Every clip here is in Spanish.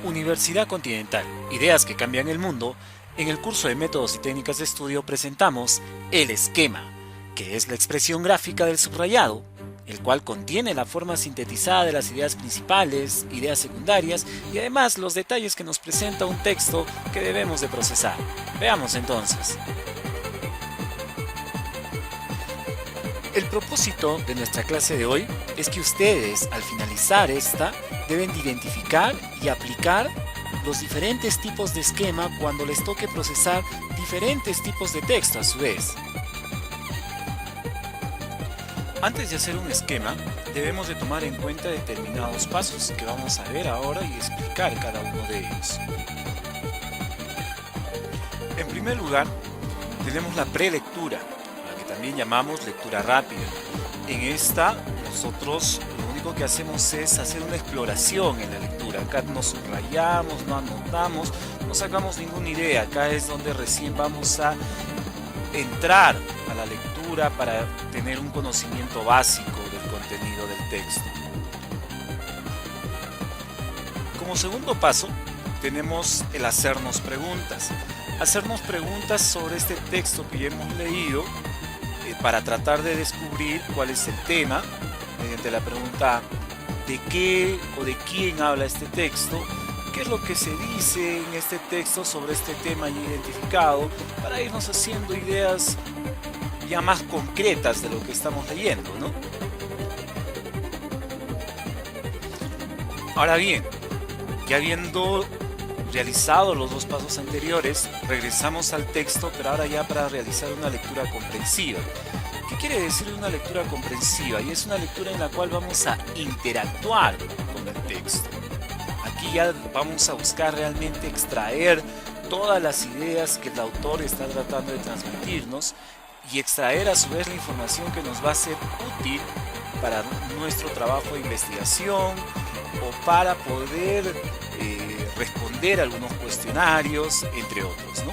Universidad Continental, ideas que cambian el mundo. En el curso de métodos y técnicas de estudio presentamos el esquema, que es la expresión gráfica del subrayado, el cual contiene la forma sintetizada de las ideas principales, ideas secundarias y además los detalles que nos presenta un texto que debemos de procesar. Veamos entonces. El propósito de nuestra clase de hoy es que ustedes, al finalizar esta, deben de identificar y aplicar los diferentes tipos de esquema cuando les toque procesar diferentes tipos de texto a su vez. Antes de hacer un esquema, debemos de tomar en cuenta determinados pasos que vamos a ver ahora y explicar cada uno de ellos. En primer lugar, tenemos la prelectura, la que también llamamos lectura rápida. En esta, nosotros lo único que hacemos es hacer una exploración en la lectura. Acá no subrayamos, no anotamos, no sacamos ninguna idea. Acá es donde recién vamos a entrar a la lectura para tener un conocimiento básico del contenido del texto. Como segundo paso, tenemos el hacernos preguntas. Hacernos preguntas sobre este texto que ya hemos leído para tratar de descubrir cuál es el tema, mediante la pregunta de qué o de quién habla este texto, qué es lo que se dice en este texto sobre este tema ya identificado, para irnos haciendo ideas ya más concretas de lo que estamos leyendo, ¿no? Ahora bien, ya habiendo realizado los dos pasos anteriores, regresamos al texto, pero ahora ya para realizar una lectura comprensiva. ¿Qué quiere decir una lectura comprensiva? Y es una lectura en la cual vamos a interactuar con el texto. Aquí ya vamos a buscar realmente extraer todas las ideas que el autor está tratando de transmitirnos y extraer a su vez la información que nos va a ser útil para nuestro trabajo de investigación o para poder responder algunos cuestionarios, entre otros, ¿no?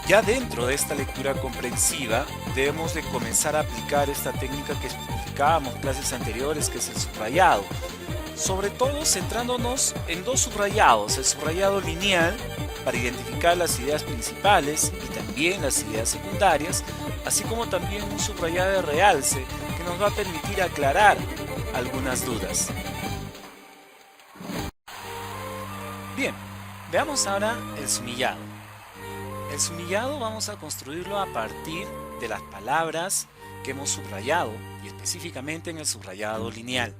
Ya dentro de esta lectura comprensiva debemos de comenzar a aplicar esta técnica que explicábamos en clases anteriores, que es el subrayado. Sobre todo centrándonos en dos subrayados, el subrayado lineal para identificar las ideas principales y también las ideas secundarias, así como también un subrayado de realce que nos va a permitir aclarar algunas dudas. Bien, veamos ahora el sumillado. El sumillado vamos a construirlo a partir de las palabras que hemos subrayado y específicamente en el subrayado lineal.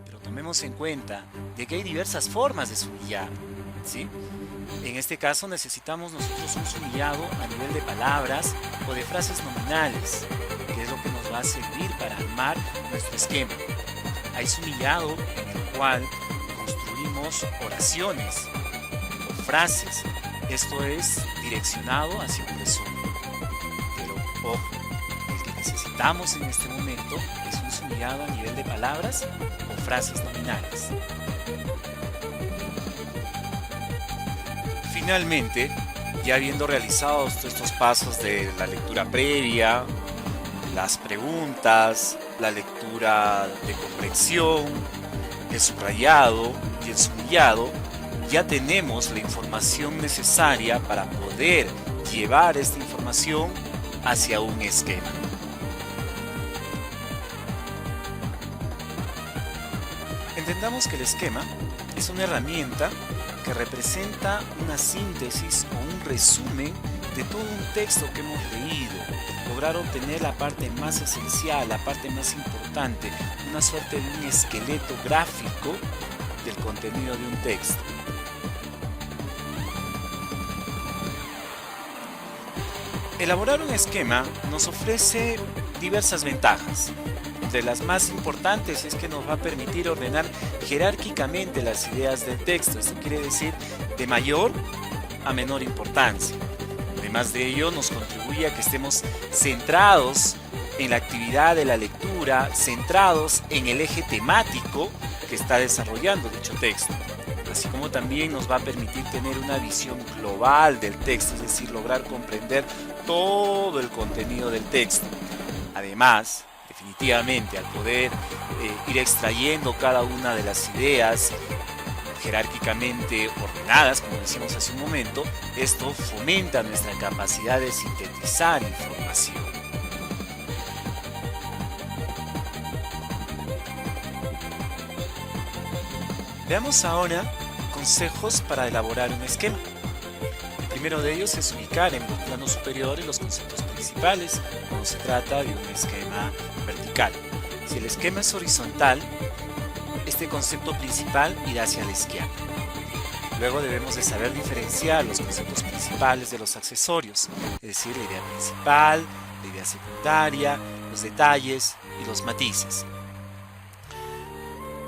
Pero tomemos en cuenta de que hay diversas formas de sumillar, ¿sí? En este caso necesitamos nosotros un sumillado a nivel de palabras o de frases nominales, que es lo que nos va a servir para armar nuestro esquema. Hay sumillado en el cual construimos oraciones o frases. Esto es direccionado hacia un resumen. Pero ojo, el que necesitamos en este momento es un sumillado a nivel de palabras o frases nominales. Finalmente, ya habiendo realizado estos pasos de la lectura previa, las preguntas, la lectura de comprensión, el subrayado y el sumillado, ya tenemos la información necesaria para poder llevar esta información hacia un esquema. Entendamos que el esquema es una herramienta que representa una síntesis o un resumen de todo un texto que hemos leído, lograr obtener la parte más esencial, la parte más importante, una suerte de un esqueleto gráfico del contenido de un texto. Elaborar un esquema nos ofrece diversas ventajas. De las más importantes es que nos va a permitir ordenar jerárquicamente las ideas del texto. Esto quiere decir de mayor a menor importancia. Además de ello, nos contribuye a que estemos centrados en la actividad de la lectura, centrados en el eje temático que está desarrollando dicho texto. Así como también nos va a permitir tener una visión global del texto, es decir, lograr comprender todo el contenido del texto. Además de Definitivamente, al poder ir extrayendo cada una de las ideas jerárquicamente ordenadas, como decimos hace un momento, esto fomenta nuestra capacidad de sintetizar información. Veamos ahora consejos para elaborar un esquema. El primero de ellos es ubicar en los planos superiores los conceptos principales cuando se trata de un esquema vertical. Si el esquema es horizontal, este concepto principal irá hacia la izquierda. Luego debemos de saber diferenciar los conceptos principales de los accesorios, es decir, la idea principal, la idea secundaria, los detalles y los matices.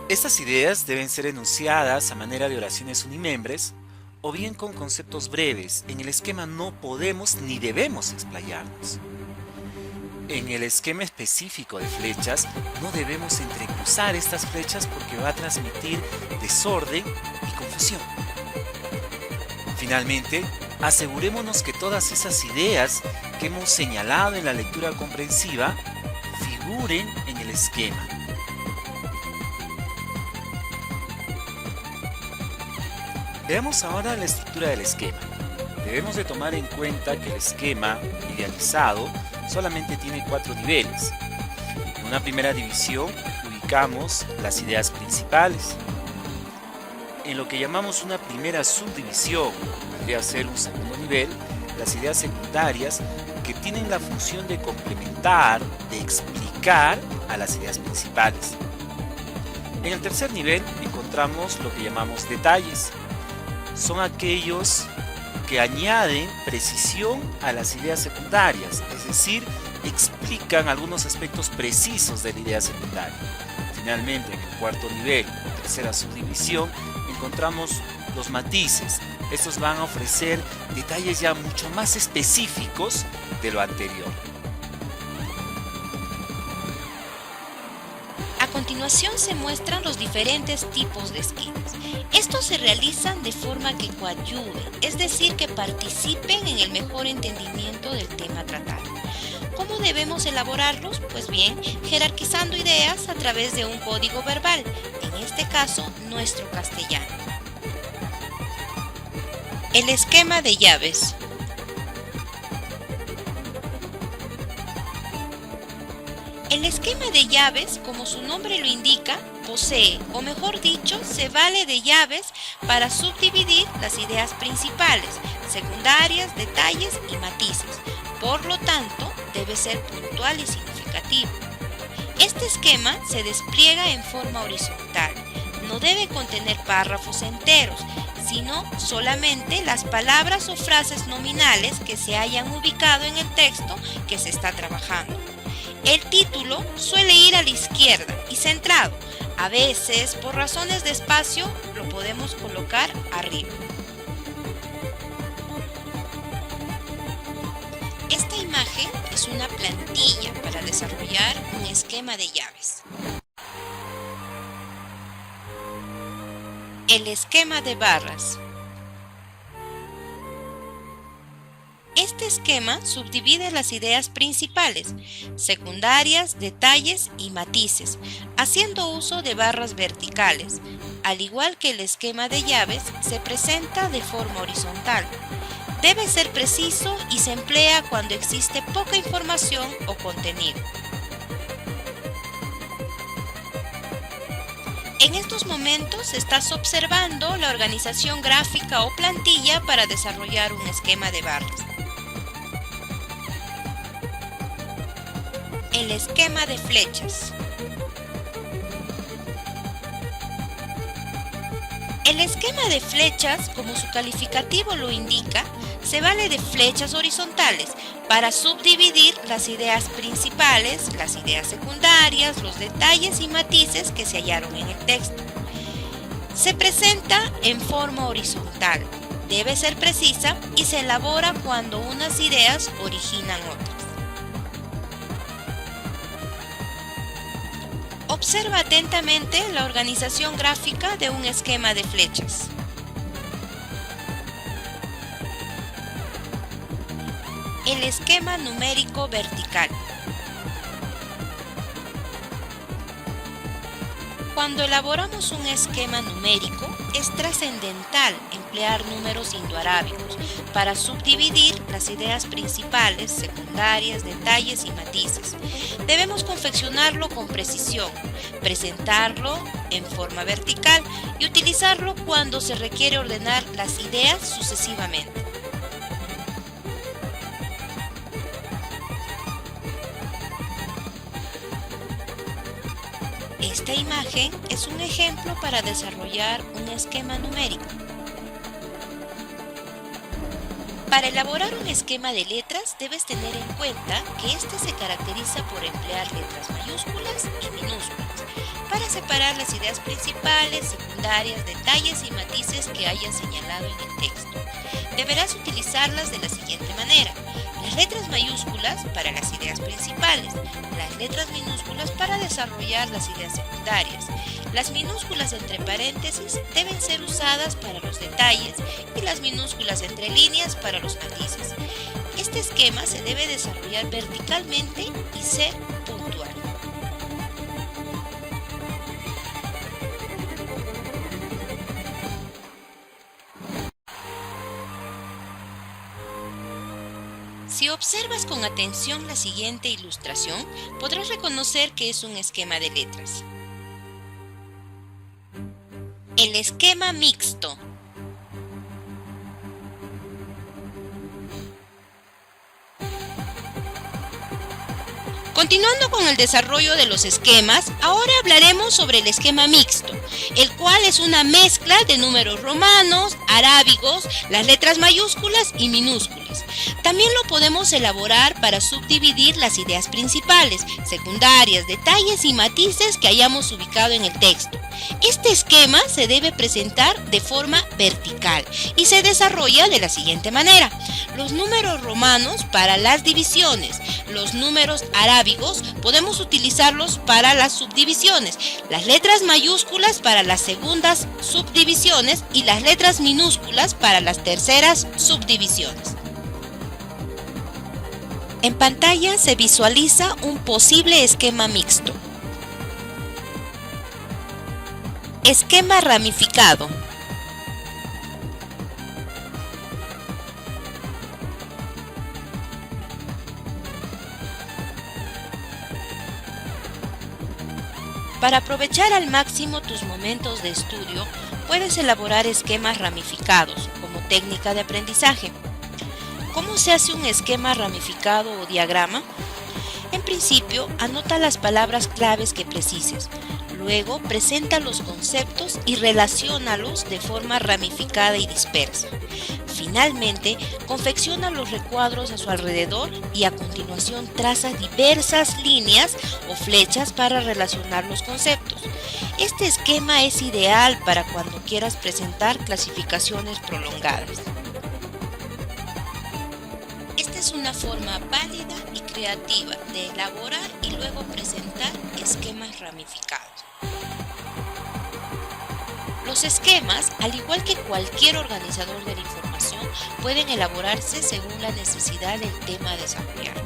Estas ideas deben ser enunciadas a manera de oraciones unimembres o bien con conceptos breves. En el esquema no podemos ni debemos explayarnos. En el esquema específico de flechas no debemos entrecruzar estas flechas porque va a transmitir desorden y confusión. Finalmente, asegurémonos que todas esas ideas que hemos señalado en la lectura comprensiva figuren en el esquema. Veamos ahora la estructura del esquema. Debemos de tomar en cuenta que el esquema idealizado solamente tiene 4 niveles. En una primera división ubicamos las ideas principales. En lo que llamamos una primera subdivisión, podría ser un segundo nivel, las ideas secundarias que tienen la función de complementar, de explicar a las ideas principales. En el tercer nivel encontramos lo que llamamos detalles. Son aquellos que añaden precisión a las ideas secundarias, es decir, explican algunos aspectos precisos de la idea secundaria. Finalmente, en el cuarto nivel, o tercera subdivisión, encontramos los matices. Estos van a ofrecer detalles ya mucho más específicos de lo anterior. A continuación se muestran los diferentes tipos de esquemas. Estos se realizan de forma que coadyuven, es decir, que participen en el mejor entendimiento del tema tratado. ¿Cómo debemos elaborarlos? Pues bien, jerarquizando ideas a través de un código verbal, en este caso, nuestro castellano. El esquema de llaves. El esquema de llaves, como su nombre lo indica, posee, o mejor dicho, se vale de llaves para subdividir las ideas principales, secundarias, detalles y matices. Por lo tanto, debe ser puntual y significativo. Este esquema se despliega en forma horizontal. No debe contener párrafos enteros, sino solamente las palabras o frases nominales que se hayan ubicado en el texto que se está trabajando. El título suele ir a la izquierda y centrado. A veces, por razones de espacio, lo podemos colocar arriba. Esta imagen es una plantilla para desarrollar un esquema de llaves. El esquema de barras. Este esquema subdivide las ideas principales, secundarias, detalles y matices, haciendo uso de barras verticales. Al igual que el esquema de llaves, se presenta de forma horizontal. Debe ser preciso y se emplea cuando existe poca información o contenido. En estos momentos estás observando la organización gráfica o plantilla para desarrollar un esquema de barras. El esquema de flechas. El esquema de flechas, como su calificativo lo indica, se vale de flechas horizontales para subdividir las ideas principales, las ideas secundarias, los detalles y matices que se hallaron en el texto. Se presenta en forma horizontal, debe ser precisa y se elabora cuando unas ideas originan otras. Observa atentamente la organización gráfica de un esquema de flechas. El esquema numérico vertical. Cuando elaboramos un esquema numérico, es trascendental emplear números indoarábicos para subdividir las ideas principales, secundarias, detalles y matices. Debemos confeccionarlo con precisión, presentarlo en forma vertical y utilizarlo cuando se requiere ordenar las ideas sucesivamente. Esta imagen es un ejemplo para desarrollar un esquema numérico. Para elaborar un esquema de letras debes tener en cuenta que este se caracteriza por emplear letras mayúsculas y minúsculas para separar las ideas principales, secundarias, detalles y matices que hayas señalado en el texto. Deberás utilizarlas de la siguiente manera: las letras mayúsculas para las ideas principales, las letras minúsculas para desarrollar las ideas secundarias. Las minúsculas entre paréntesis deben ser usadas para los detalles y las minúsculas entre líneas para los matices. Este esquema se debe desarrollar verticalmente y ser puntual. Si observas con atención la siguiente ilustración, podrás reconocer que es un esquema de letras. El esquema mixto. Continuando con el desarrollo de los esquemas, ahora hablaremos sobre el esquema mixto, el cual es una mezcla de números romanos, arábigos, las letras mayúsculas y minúsculas. También lo podemos elaborar para subdividir las ideas principales, secundarias, detalles y matices que hayamos ubicado en el texto. Este esquema se debe presentar de forma vertical y se desarrolla de la siguiente manera: los números romanos para las divisiones, los números arábigos podemos utilizarlos para las subdivisiones, las letras mayúsculas para las segundas subdivisiones y las letras minúsculas para las terceras subdivisiones. En pantalla se visualiza un posible esquema mixto. Esquema ramificado. Para aprovechar al máximo tus momentos de estudio, puedes elaborar esquemas ramificados como técnica de aprendizaje. ¿Cómo se hace un esquema ramificado o diagrama? En principio, anota las palabras claves que precises. Luego, presenta los conceptos y relaciónalos de forma ramificada y dispersa. Finalmente, confecciona los recuadros a su alrededor y a continuación traza diversas líneas o flechas para relacionar los conceptos. Este esquema es ideal para cuando quieras presentar clasificaciones prolongadas. Esta es una forma válida y creativa de elaborar y luego presentar esquemas ramificados. Los esquemas, al igual que cualquier organizador de la información, pueden elaborarse según la necesidad del tema a desarrollar.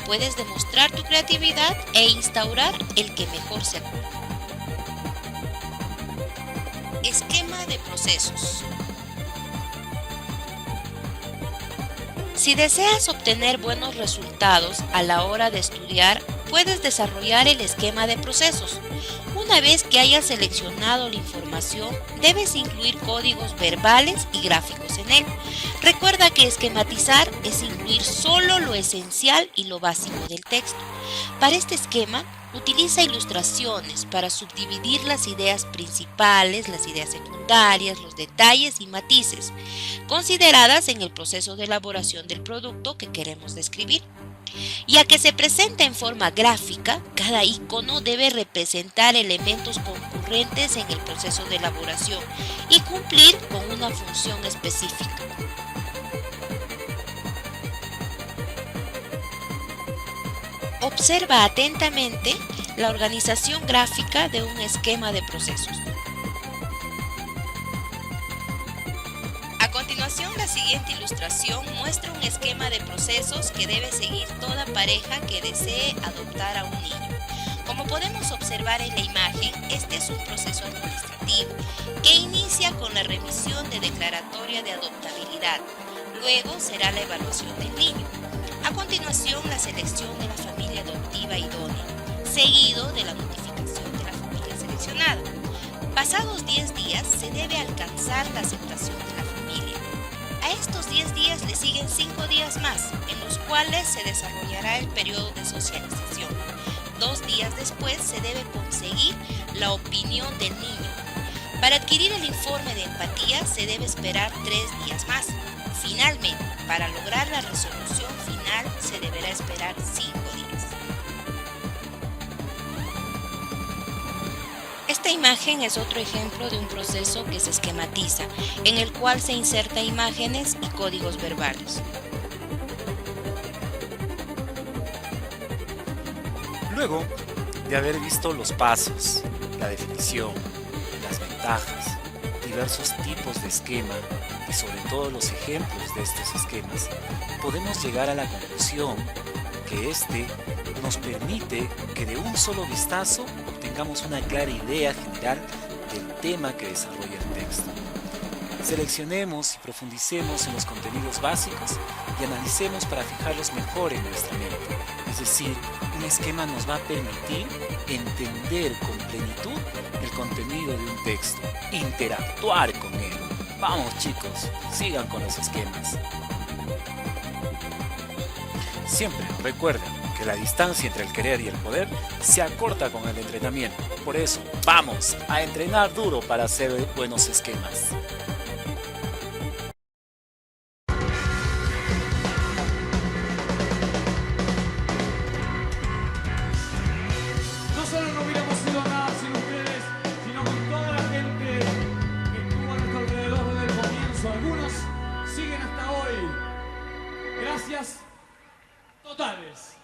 Puedes demostrar tu creatividad e instaurar el que mejor se acorde. Esquema de procesos. Si deseas obtener buenos resultados a la hora de estudiar, puedes desarrollar el esquema de procesos. Una vez que hayas seleccionado la información, debes incluir códigos verbales y gráficos en él. Recuerda que esquematizar es incluir solo lo esencial y lo básico del texto. Para este esquema, utiliza ilustraciones para subdividir las ideas principales, las ideas secundarias, los detalles y matices, consideradas en el proceso de elaboración del producto que queremos describir. Ya que se presenta en forma gráfica, cada icono debe representar elementos concurrentes en el proceso de elaboración y cumplir con una función específica. Observa atentamente la organización gráfica de un esquema de procesos. A continuación, la siguiente ilustración muestra un esquema de procesos que debe seguir toda pareja que desee adoptar a un niño. Como podemos observar en la imagen, este es un proceso administrativo que inicia con la remisión de declaratoria de adoptabilidad. Luego será la evaluación del niño. A continuación, la selección de la familia adoptiva idónea, seguido de la notificación de la familia seleccionada. Pasados 10 días se debe alcanzar la aceptación de la familia. A estos 10 días le siguen 5 días más, en los cuales se desarrollará el periodo de socialización. 2 días después se debe conseguir la opinión del niño. Para adquirir el informe de empatía se debe esperar 3 días más. Finalmente, para lograr la resolución final se deberá esperar 5 días. Esta imagen es otro ejemplo de un proceso que se esquematiza, en el cual se inserta imágenes y códigos verbales. Luego de haber visto los pasos, la definición, las ventajas, diversos tipos de esquema y sobre todo los ejemplos de estos esquemas, podemos llegar a la conclusión que este nos permite que de un solo vistazo obtengamos una clara idea general del tema que desarrolla el texto. Seleccionemos y profundicemos en los contenidos básicos y analicemos para fijarlos mejor en nuestra mente. Es decir, un esquema nos va a permitir entender con plenitud el contenido de un texto, interactuar con él. Vamos chicos, sigan con los esquemas. Siempre recuerden que la distancia entre el querer y el poder se acorta con el entrenamiento. Por eso, vamos a entrenar duro para hacer buenos esquemas. No solo no hubiéramos sido nada sin ustedes, sino con toda la gente que estuvo a nuestro alrededor desde el comienzo. Algunos siguen hasta hoy. Gracias totales.